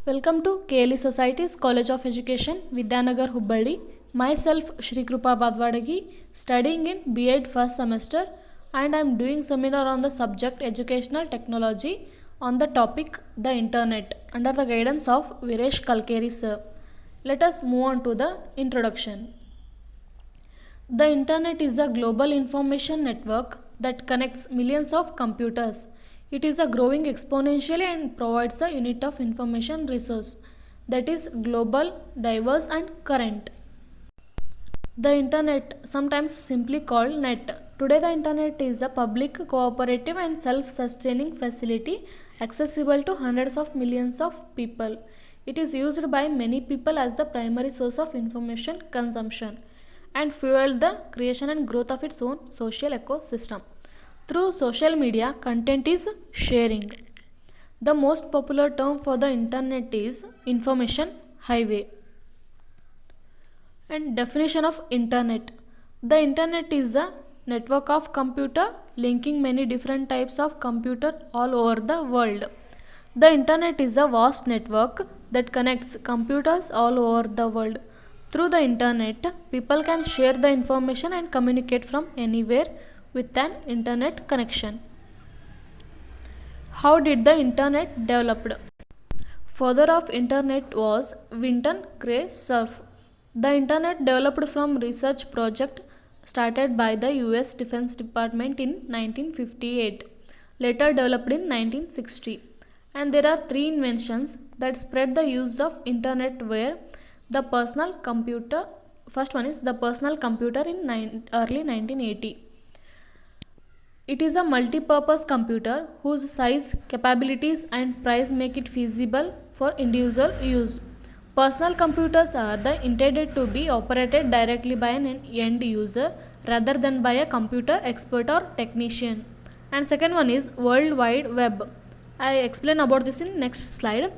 Welcome to KLE Society's College of Education, Vidyanagar, Hubballi. Myself, Shri Krupa Badwadagi, studying in B.Ed first semester, and I am doing seminar on the subject Educational Technology on the topic the Internet under the guidance of Viresh Kalkeri sir. Let us move on to the introduction. The Internet is a global information network that connects millions of computers. It is a growing exponentially and provides a unit of information resource that is global, diverse and current. The Internet, sometimes simply called NET. Today the Internet is a public, cooperative and self-sustaining facility accessible to hundreds of millions of people. It is used by many people as the primary source of information consumption and fueled the creation and growth of its own social ecosystem. Through social media, content is sharing. The most popular term for the internet is information highway. And definition of internet. The internet is a network of computer linking many different types of computer all over the world. The internet is a vast network that connects computers all over the world. Through the internet, people can share the information and communicate from anywhere with an internet connection. How did the internet developed? Father of internet was Winton Gray Cerf. The internet developed from research project started by the US Defense Department in 1958, later developed in 1960. And there are three inventions that spread the use of internet where the personal computer, first one is the personal computer in early 1980. It is a multi-purpose computer whose size, capabilities and price make it feasible for individual use. Personal computers are intended to be operated directly by an end user rather than by a computer expert or technician. And second one is World Wide Web. I explain about this in next slide.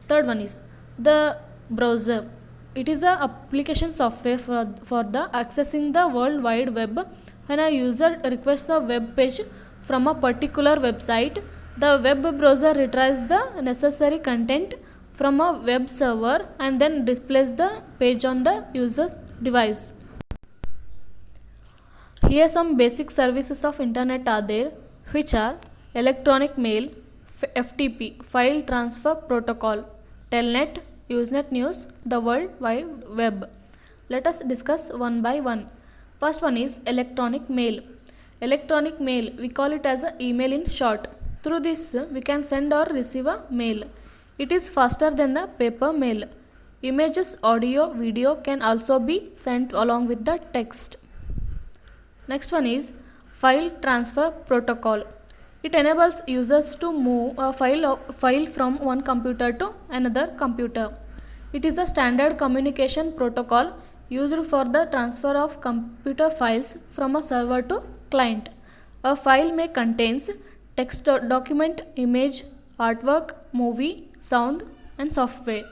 Third one is the browser. It is a application software for the accessing the World Wide Web. When a user requests a web page from a particular website, the web browser retrieves the necessary content from a web server and then displays the page on the user's device. Here some basic services of internet are there, which are electronic mail, FTP, file transfer protocol, Telnet, Usenet News, the World Wide Web. Let us discuss one by one. First one is electronic mail. Electronic mail, we call it as a email in short. Through this, we can send or receive a mail. It is faster than the paper mail. Images, audio, video can also be sent along with the text. Next one is file transfer protocol. It enables users to move a file from one computer to another computer. It is a standard communication protocol used for the transfer of computer files from a server to client. A file may contain text document, image, artwork, movie, sound and software.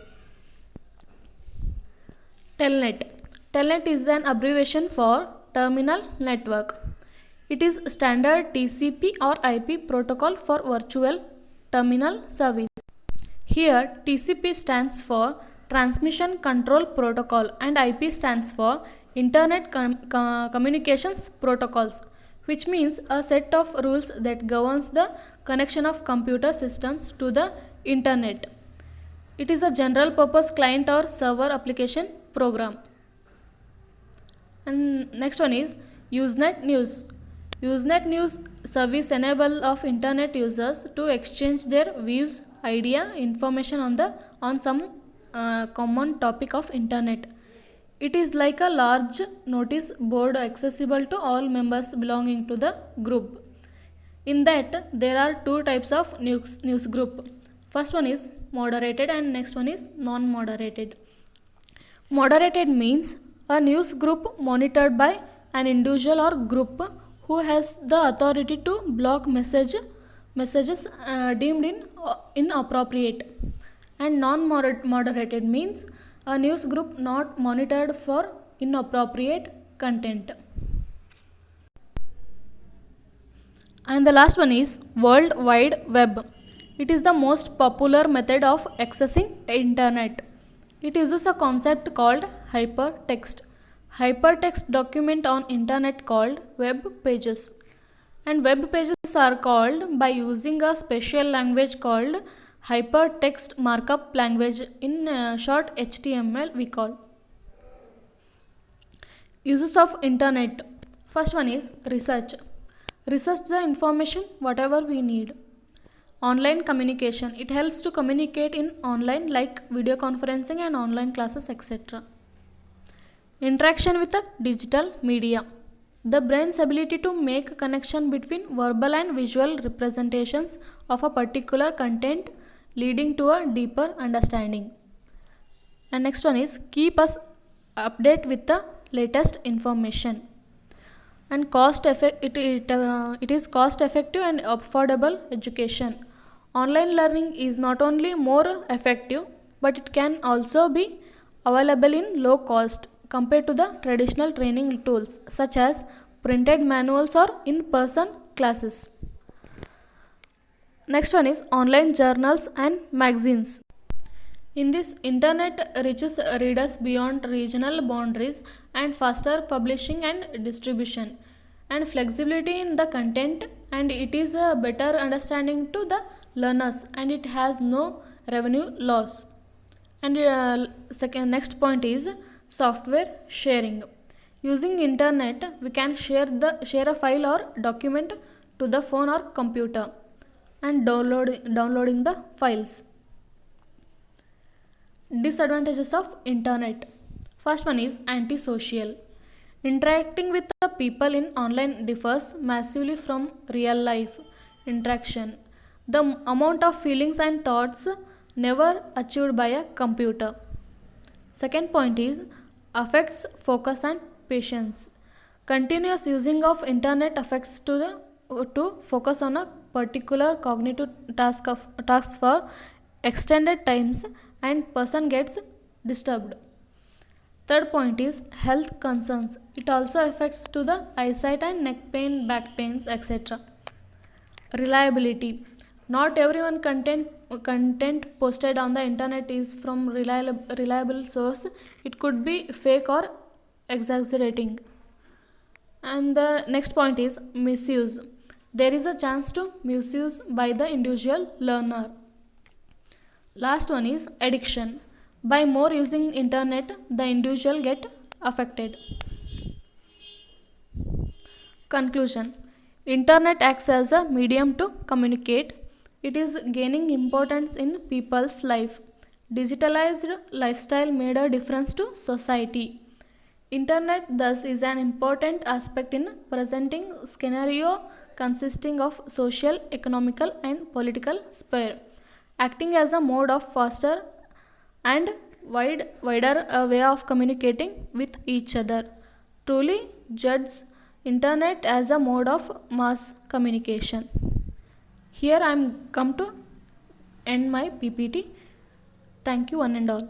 Telnet. Telnet is an abbreviation for Terminal Network. It is standard TCP or IP protocol for virtual terminal service. Here TCP stands for Transmission Control Protocol and IP stands for Internet Communications Protocols, which means a set of rules that governs the connection of computer systems to the internet. It is a general purpose client or server application program. And next one is Usenet News. Usenet News service enable of internet users to exchange their views, idea, information on some common topic of internet. It is like a large notice board accessible to all members belonging to the group. In that there are two types of news group. First one is moderated and next one is non-moderated. Moderated means a news group monitored by an individual or group who has the authority to block messages deemed inappropriate. And non-moderated means a news group not monitored for inappropriate content. And the last one is World Wide Web. It is the most popular method of accessing internet. It uses a concept called hypertext. Hypertext document on internet called web pages. And web pages are called by using a special language called hypertext markup language, in short HTML we call. Uses of internet. First one is research. Research the information whatever we need. Online communication. It helps to communicate in online like video conferencing and online classes, etc. Interaction with the digital media. The brain's ability to make a connection between verbal and visual representations of a particular content, leading to a deeper understanding. And next one is keep us update with the latest information. And it is cost effective and affordable education. Online learning is not only more effective, but it can also be available in low cost compared to the traditional training tools such as printed manuals or in-person classes. Next one is online journals and magazines. In this, internet reaches readers beyond regional boundaries and faster publishing and distribution and flexibility in the content, and it is a better understanding to the learners, and it has no revenue loss. And next point is software sharing. Using internet, we can share a file or document to the phone or computer and downloading the files. Disadvantages of internet. First one is antisocial. Interacting with the people in online differs massively from real life interaction. The amount of feelings and thoughts never achieved by a computer. Second point is affects focus and patience. Continuous using of internet affects to focus on a particular cognitive task for extended times, and person gets disturbed. Third point is health concerns. It also affects to the eyesight and neck pain, back pains, etc. Reliability. Not everyone content posted on the internet is from reliable source. It could be fake or exaggerating. And the next point is misuse. There is a chance to misuse by the individual learner. Last one is addiction. By more using internet, the individual get affected. Conclusion. Internet acts as a medium to communicate. It is gaining importance in people's life. Digitalized lifestyle made a difference to society. Internet thus is an important aspect in presenting scenario consisting of social, economical and political sphere, acting as a mode of faster and wider way of communicating with each other. Truly judge internet as a mode of mass communication. Here I am come to end my PPT. Thank you one and all.